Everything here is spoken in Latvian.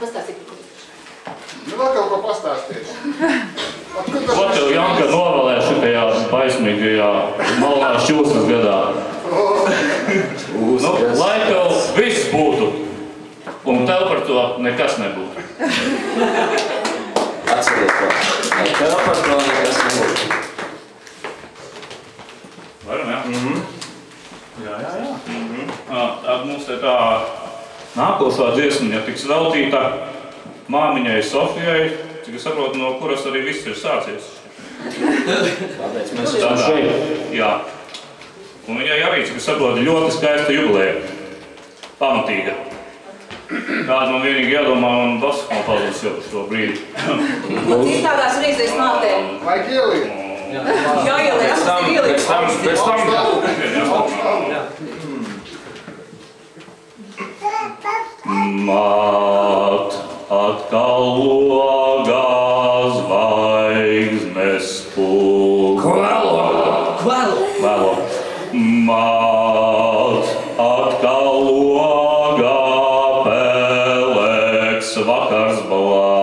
Pastāstīt, ko Nu, vēl kaut ko pastāstīšu. Ko tev, Janka, novēlē šitajā baismīgajā malā šķūsnes gadā? Nu, lai tev viss būtu, un tev par to nekas nebūtu. Atceries to. Tev par to nekas nebūtu. Varam, jā? Jā. Tad mums te tā nākošā dziesma tiks veltīta māmiņai Sofijai, cik es saprotu, no kuras arī viss ir sācies. Tāpēc mēs esam šeit. Jā. Un viņai arī, cik es saprotu, ļoti skaista jubileja. Pamatīga. Kāda man vienīgi jādomā un basu kompāzijas jau šo brīdi. cik tādās reizēs mātēm? Vajag ielīt. Jā, ielēt, Pēc tam. Māt atkal logā zvaigznes pūk. Vēlo. Māt atkal logā pelēks vakars balā.